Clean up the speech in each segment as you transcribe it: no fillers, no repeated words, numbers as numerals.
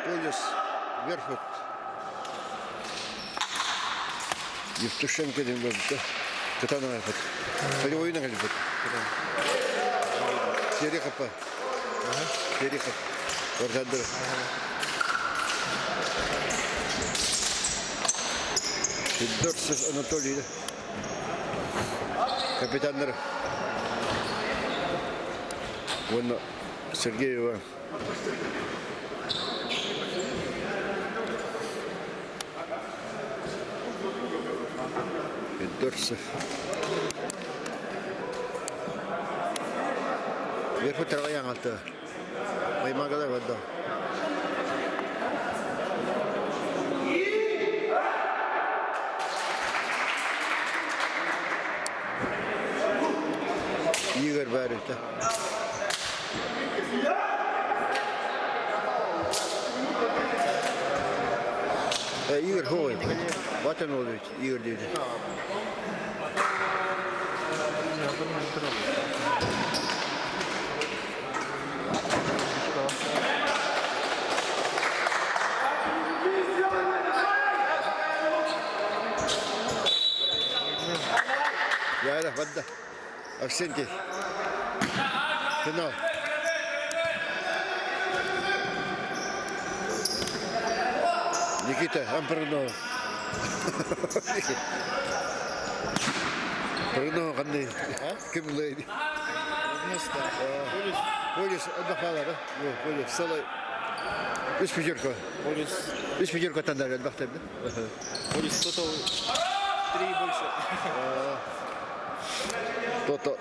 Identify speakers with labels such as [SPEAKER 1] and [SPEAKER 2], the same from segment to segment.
[SPEAKER 1] Полис, Верхот. Евтушенко ден бар. Катана бар. Полевойна галит бар. Терехопа. Терехоп. Ортадыр. Федорцев Анатолий. Капитандар. Вон Сергеева. Федорцев. Верхот таргаян алты. Маймагада вадда. Игорь Барыта. Игорь Ховой. Ватанович Игорь dedi. Ya da vadda. Акценти. Финал. Никита Ампрынов. Прынов қандай? Кім ұлайды? Полис отдақпалар, Полис. Солай. Үш пятерка. Үш пятерка таңдар отдақтар, да?
[SPEAKER 2] Полис тотал 3 больше.
[SPEAKER 1] То-то.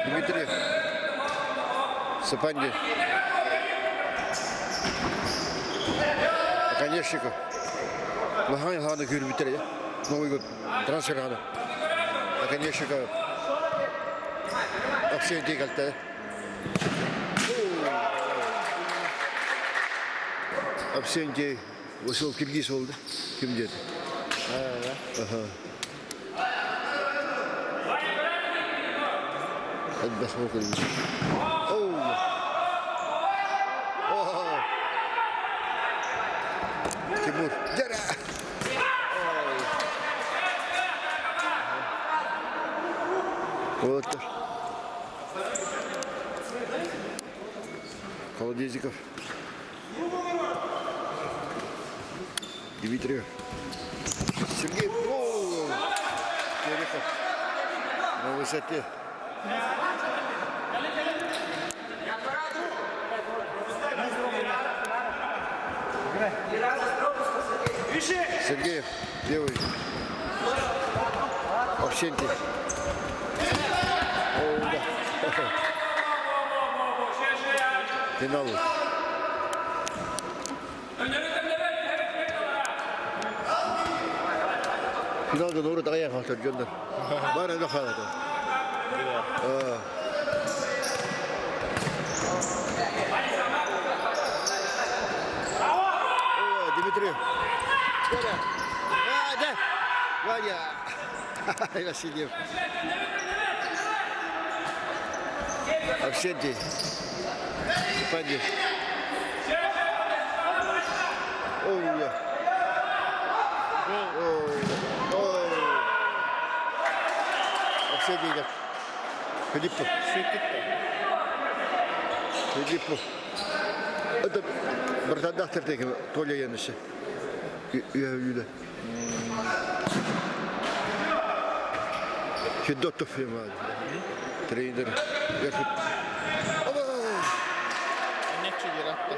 [SPEAKER 1] Дмитрий Сапанди. Конечников. Махай Хана Кюрбитер. Новый год. Трансфер Хана. Конечников. Акценти калта. Акценти. Вышел Киргиз oldu. Kim dedi? Aha. Hadi basma koyayım. Timur. Jara. Вот. Колодезиков. Дмитриев. Сергей. Терехов. На высоте. Сергеев, левый. Овченки. О, да. Финал. Финалда doğru dayak atıyor gönder. Bana ne kadar? Дмитрий. Да. Ваня. Васильев. Аксентий. Панди. Оу. Аксентий идет. Филиппов. Филиппов. Это братадахтер деген Толя Яныши. Үйді. Федотов емады. Тренер.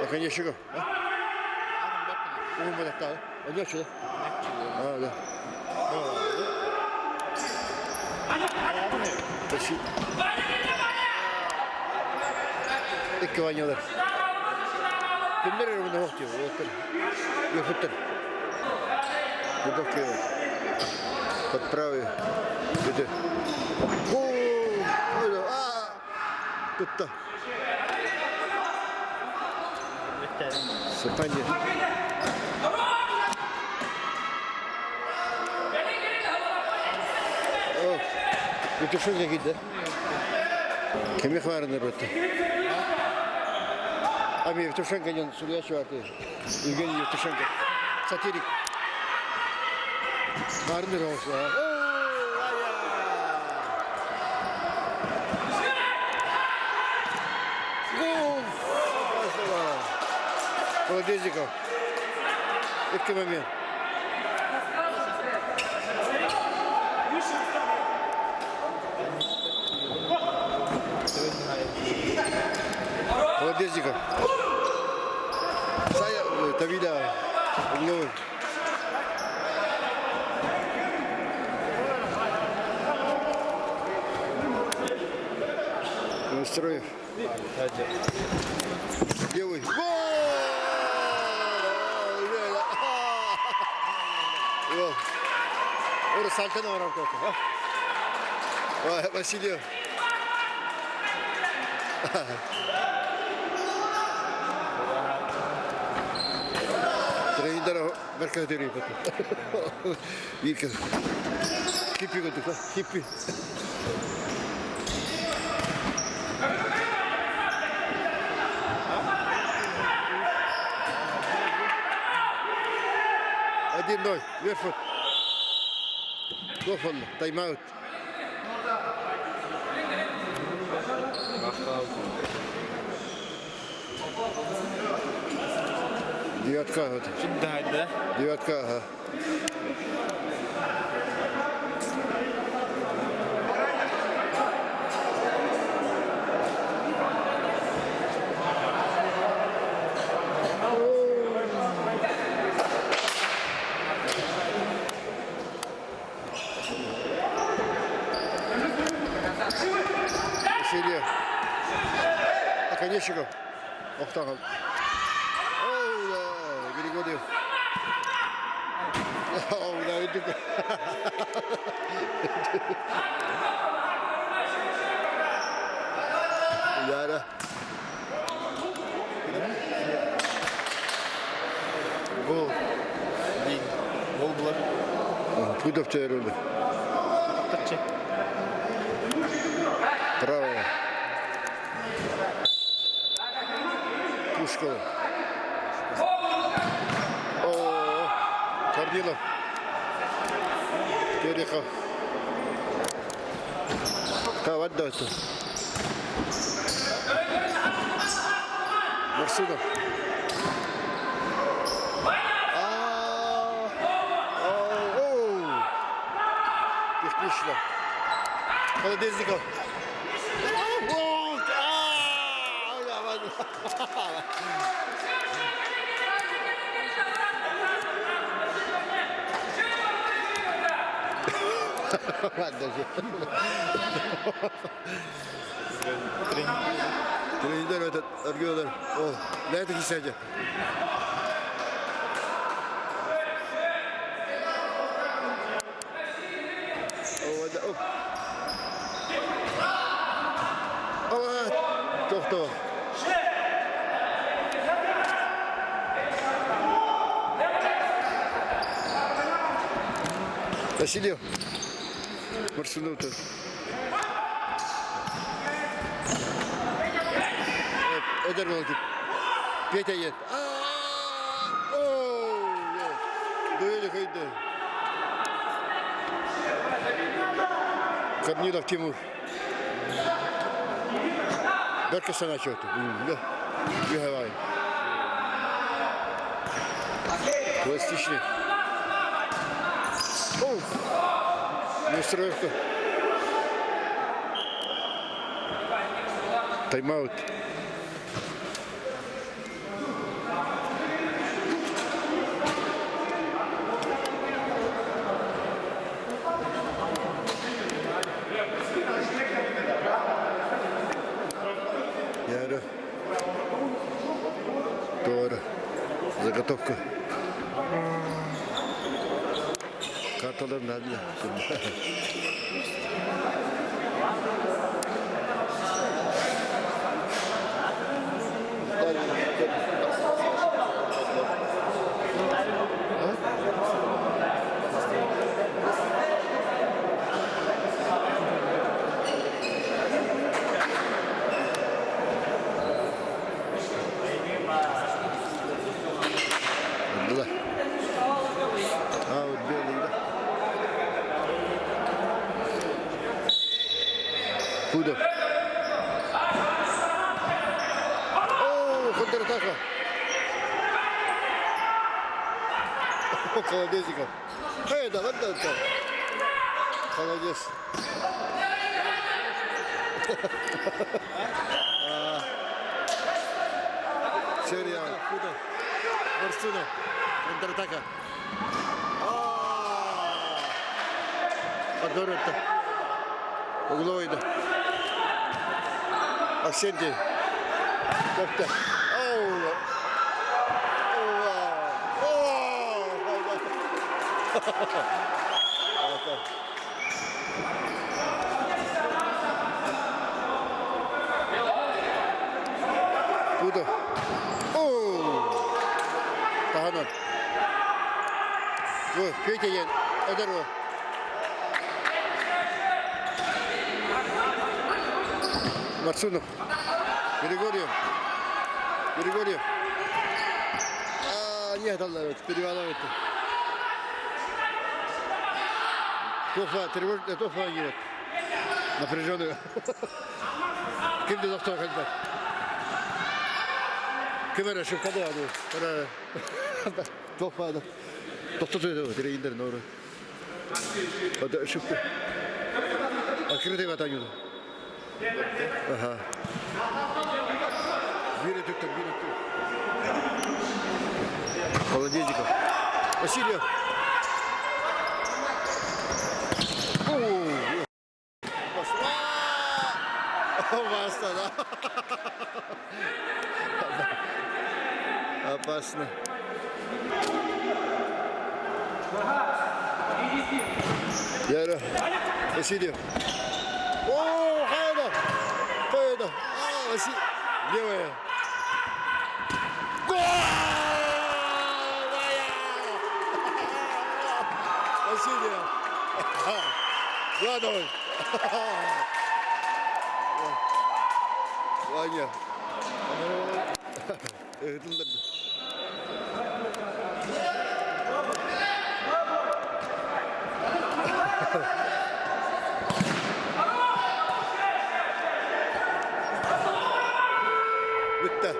[SPEAKER 1] Конечников. Умбадақтағы. Онеші, да? Да. İki vanyalar. Kimler önünde yok diyor. Yok. Будовки подправи. Тут-то. Сапанди. Это что за гид, да? Кем их варен работает? Ами Евтушенко судья чуварды. Евгений Евтушенко. Сатирик. Марнер olsun. Гол! Холодезников. Редкий момент. Холодезников. Давида. Угловой. Настроев. Левый. Гол! Orada Saltan'a var orada. Vasilyev. Тренер Меркадери потом. Вика. Хиппи готов, хиппи. Один ноль. Верфот. Гофон. Тайм-аут. Девятка. Вот.
[SPEAKER 2] Да?
[SPEAKER 1] Девятка, ага. Васильев. Наконечников. Охтагал. Оу, да, Григорьев. Оу, да, иди. Яра. Гол.
[SPEAKER 2] Гол был.
[SPEAKER 1] Пудов çevirdi. Право. Пушкова. О, Корнилов. Терехов. Да, вот это. Марсунов. Технично. Холодезников. Тренер этот аргиодар. О, на это кисяде. Тоқтау. Васильев. Марсунов-то. Öder oldu. Pete yet. Böyle kaydı. Корнилов Тимур. Берка сана чё-то. Бегавай. Пластичный. Оу. Нестроевка. Тайм-аут. Яра. Тора. Заготовка. Карталар надо. Контратака. Колодезников. Эй, да, вот это. Холодец. Серия. Марсуна. Контратака. Подорвата. Угловой, да. Аксентий. Как-то. Туда. Tahanan. Вот, Петя Ян. Одаро. Марсунов. Григорьев. Григорьев. Нет, переваливает. Тофа, тревожная тофа нет. Напряженную. Kimdi doktor kalbet? Kımera şu kadı adı. Para tofa adı. Doktor söyledi o. Dire indir doğru. O da şu. Akırdı vatanıyor. Aha. Biri tuttum, biri tuttum. Холодезников. Васильев. Опасно, да? Опасно. Яра. Васильев. Хайда. Хайда. Васильев. Левая. Василия. 2-0. Ваня. Bitti.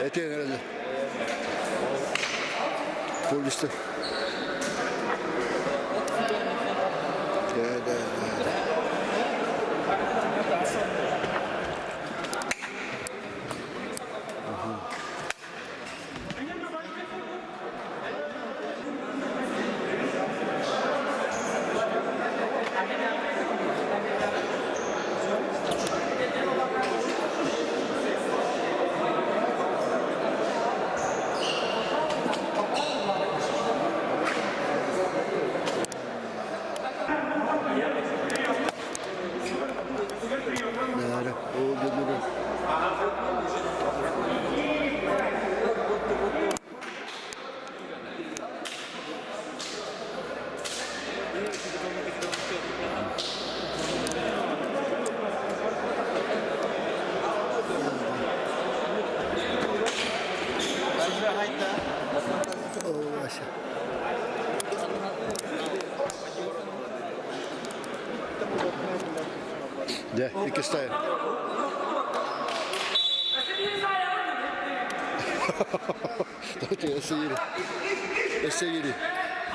[SPEAKER 1] Eteğin herhalde. Polisler. Да. Да, iki стоят. Эсегири.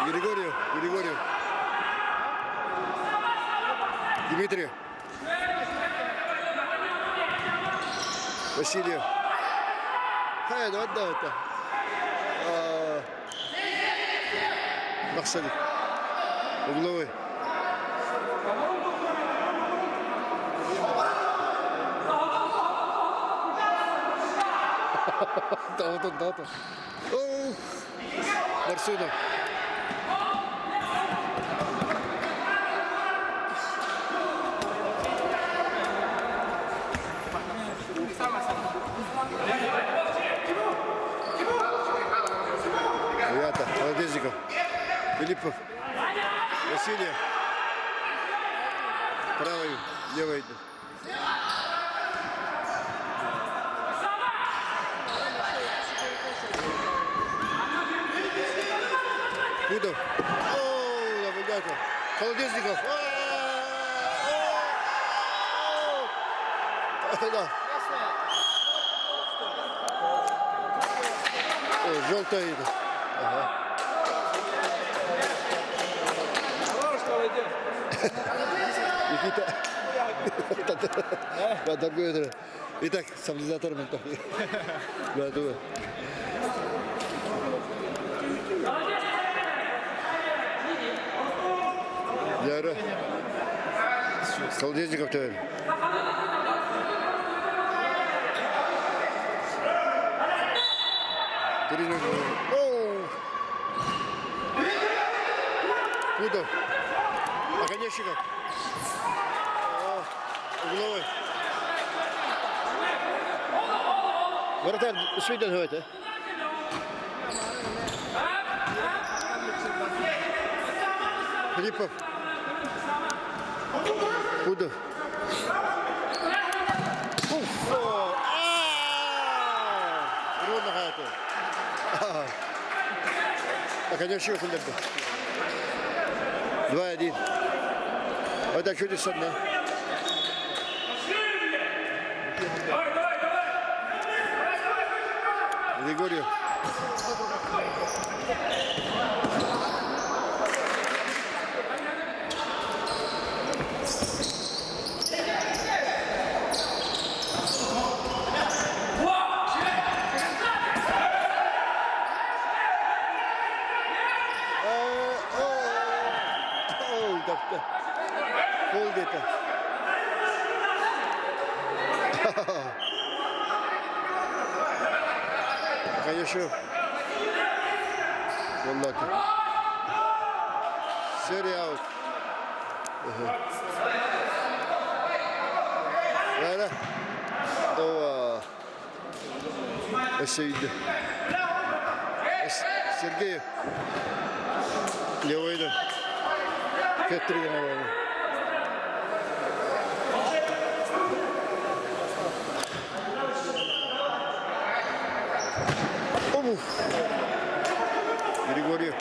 [SPEAKER 1] Григорьев. Дмитрий. Васильев. Хайда, отдай это. Максалик. Угловой. Да. Марсунов. Ребята, Холодезников. Филиппов. Васильев. Правый, левый. Пудов. Холодезников. Да. Желтая идет. Ага. Никита. Да, дорогой друг. Итак, стабилизатор ментов. Да, думаю. Яра. Колодезников товарищ. Оу! Пудов. Оконечников. Угловой. Вратарь, свидетель говорит, а? Филиппов. Пудов. Ровно hayatı. Оконечников филиппов. 2-1. Это чуть садно. Григорьев. Пол где-то. Конечно. Vallahi. Серия аут. Lara. Ова. Эсейд. Сергеев. Левойден. Петрина. Григорьев.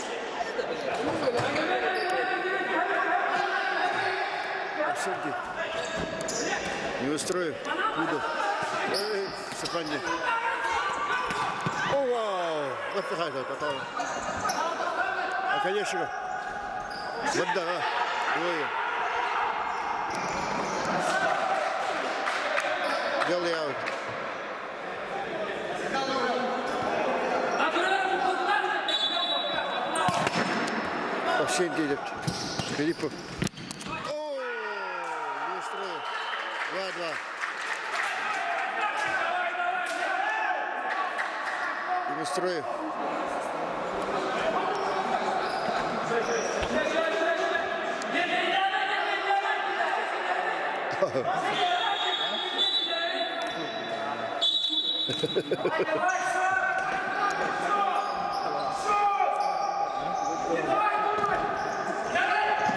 [SPEAKER 1] Сергей. Неустроев. Пудов. Сапанди. О, вау! Вот такая вот. А, конечно. Вот да. Двое. Белый аут. Вообще идет. Филиппов. О, не устроил. 2-2. Не устроил.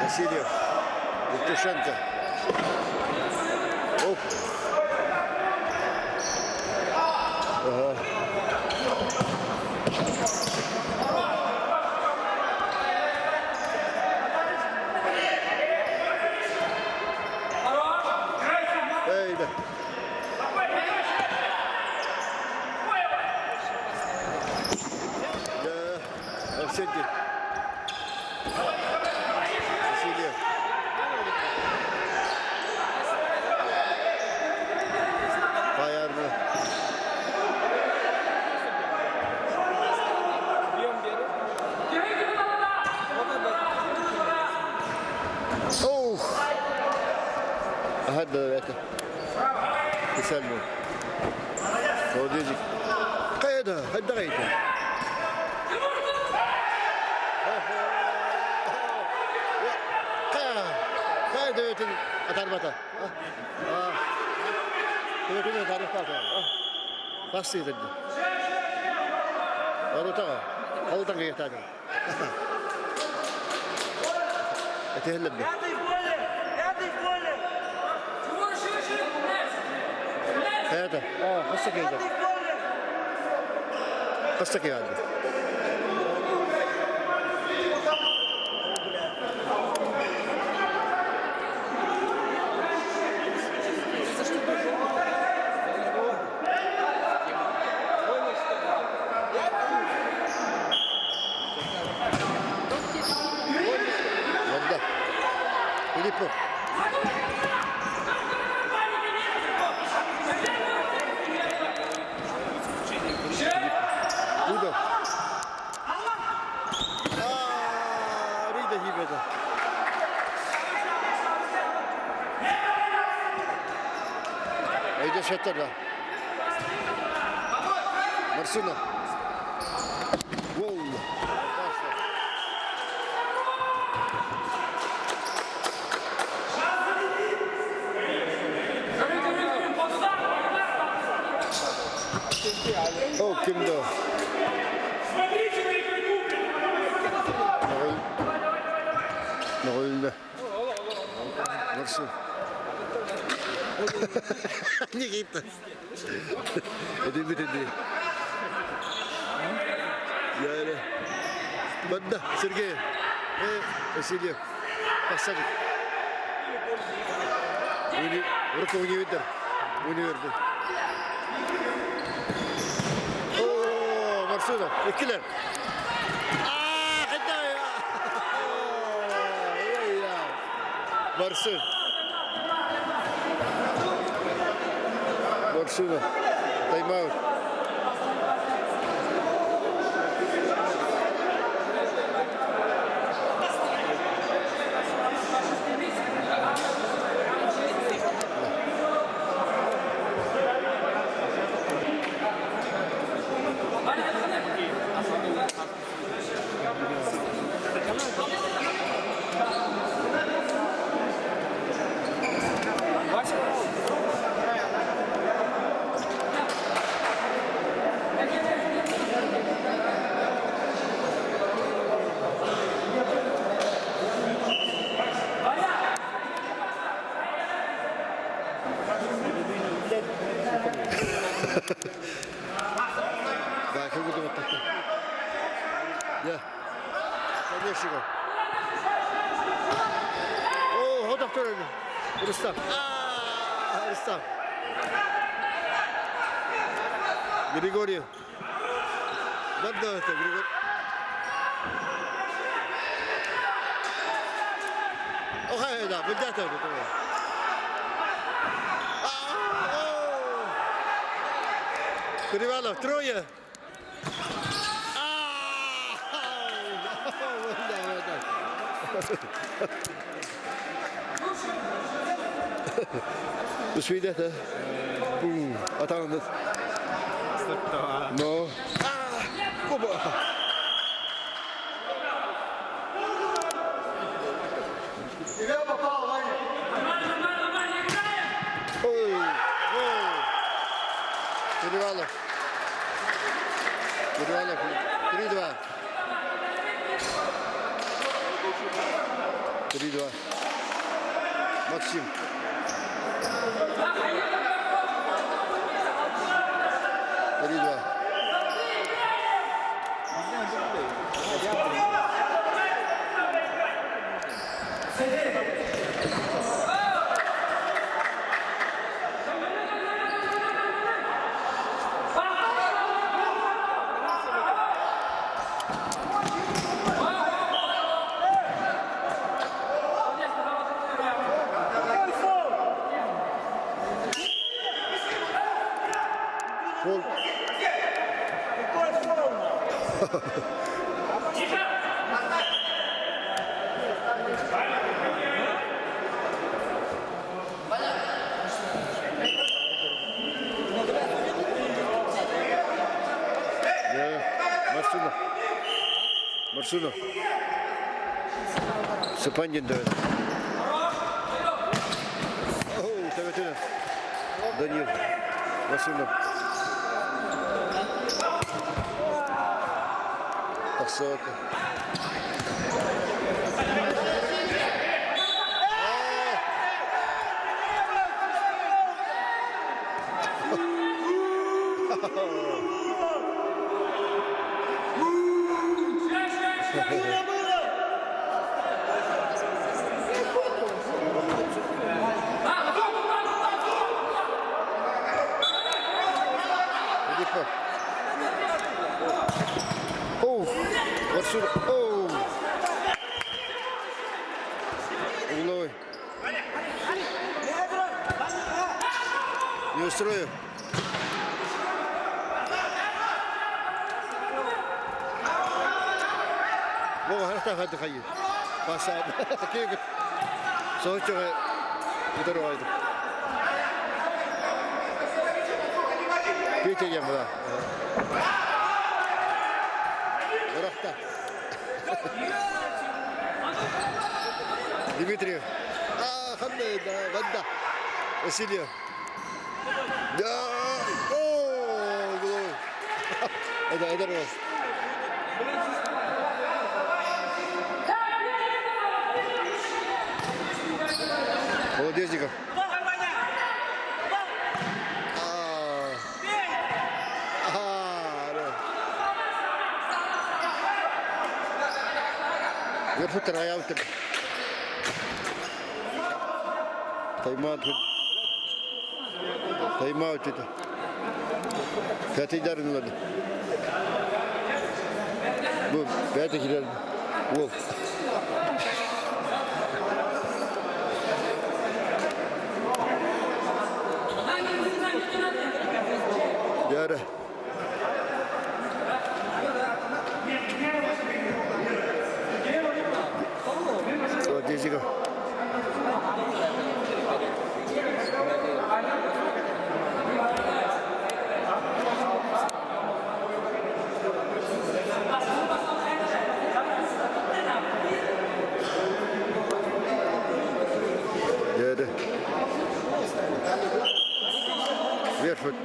[SPEAKER 1] Васильев, Евтушенко. Оп. Ага. Эй, да. Да, Арсентий. Васильев. Паярно. Оу. هذا это تسلم وديجي قيدها هذا غيته قيد أتربطه كده تعرفها فاسي تدي أروتها أول تنقيه تاجر أتهلب به هذا قصة كذا قصة كذا Filippo. Udo. Rida hibeda. Ayda şatlarla. Marsuna. Wow. Oh, Kimdo. Нормально. Merci. Никита. Это битый. Яля. Банда, Сергей. Василий. Посадик. Руку универ. Универ. О, Марсуна. Экилер. Марсун. Марсуна. Тайм-аут. Да, как будто вот такой. Да. Конечно. О, вот второй. Рустам. Рустам. Григорий. Вот да, это Григорий. Ой, да, вот это вот. Перевалов трое. До свидания. Бум. Атанды. Но. Оба. Ой. Перевалов. Перевалов. 3-2. 3-2. Максим. Передва. Гол. Марсуна. Марсуна. Сапандин дает. Оу, Таватина. Данил. Марсуна. Пасока. Оу, угловой. Не устрою. Бога харахтаа хадах хаяа. Басаа. Кийг соочоо идэрвайд. Петя ямда. Харахтаа. Дмитрий. Ханна банда. Василий. Да. О, гол. Это раз. Молодежников. Верху траявты. Тайм-аут это. Пятый удар надо. Bu pятый удар. Гол. Яра. Вот здесь его. Яра. Вверх вот.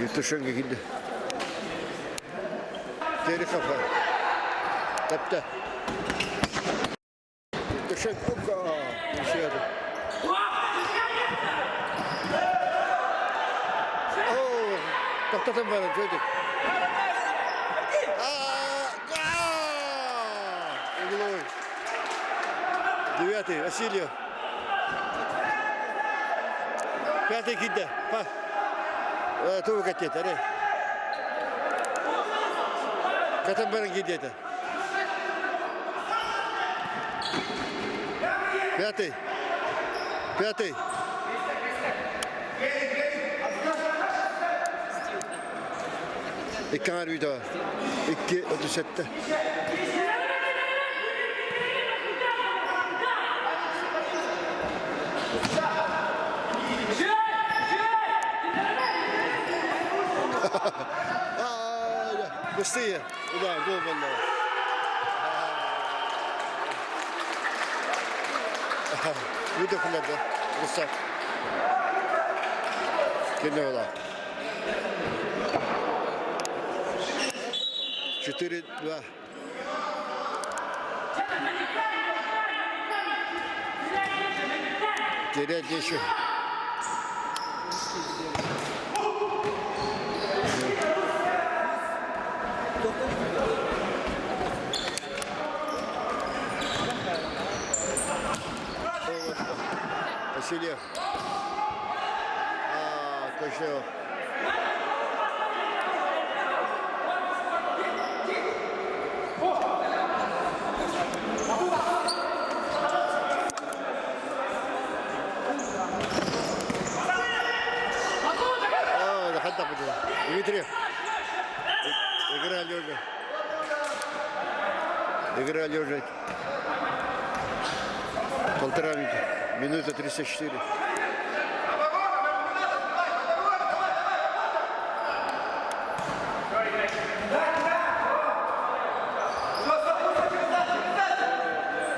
[SPEAKER 1] Yutuşan gidi. Geri kafa. Tapta. Yutuşan oka. Yaşadı. Oh, taptadan bana çocuk. Угловой. 9-й, Васильев. 5-й кидда. Ту катет, аре. Катамбаран кидда. 5-й. 5-й. İki harbi daha. 2-37'te. Быстрее. Да, гол vallahi. Выдохнули, Русак. Кинула. 4-2. Терять еще. Васильев. Точно. Дмитрий. Игра лежа. Игра лежа. 1,5 минуты. Минута 34.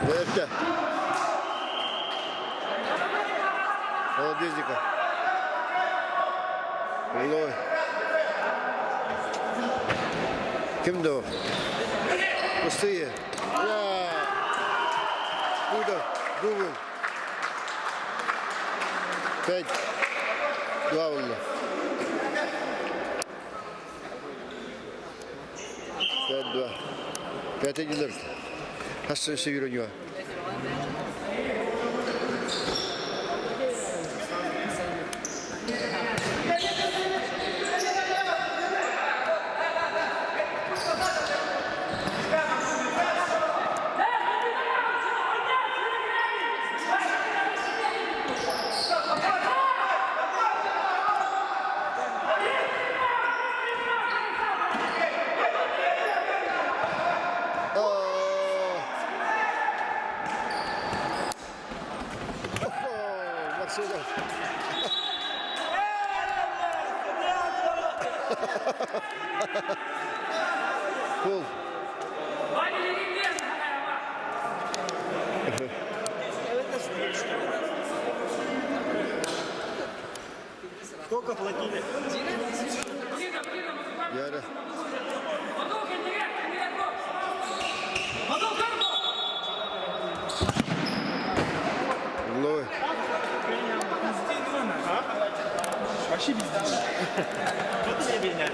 [SPEAKER 1] Это. Молодежника. Угловой. Kimdi o? Pustые. Ya. Burada. Dubul. 5-2 oldu. 5-2. 5-2'ler. Hasta seviyor. Пол.
[SPEAKER 3] Сколько платили?
[SPEAKER 1] Яра. Лой.
[SPEAKER 3] Вообще без денег. Вот тебе меня.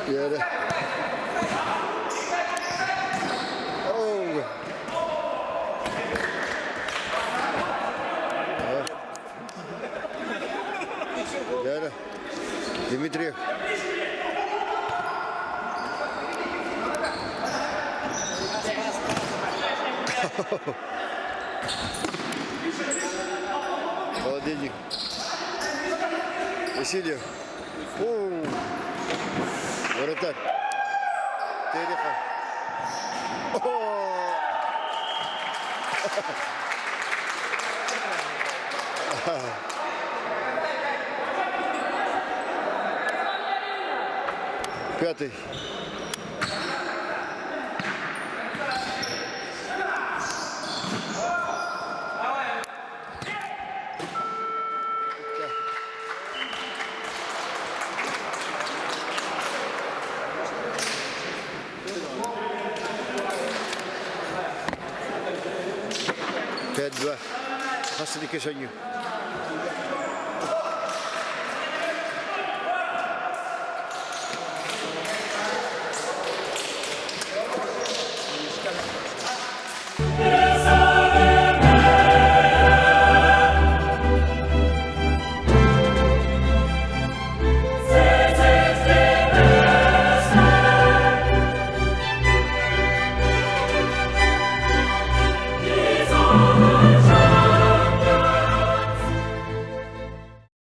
[SPEAKER 1] Яра. Оу. Яра. Дмитриев. Холодильник. Васильев. Оу. Вратарь. Тереха. О! Пятый. Пять-два. Последний кишанью.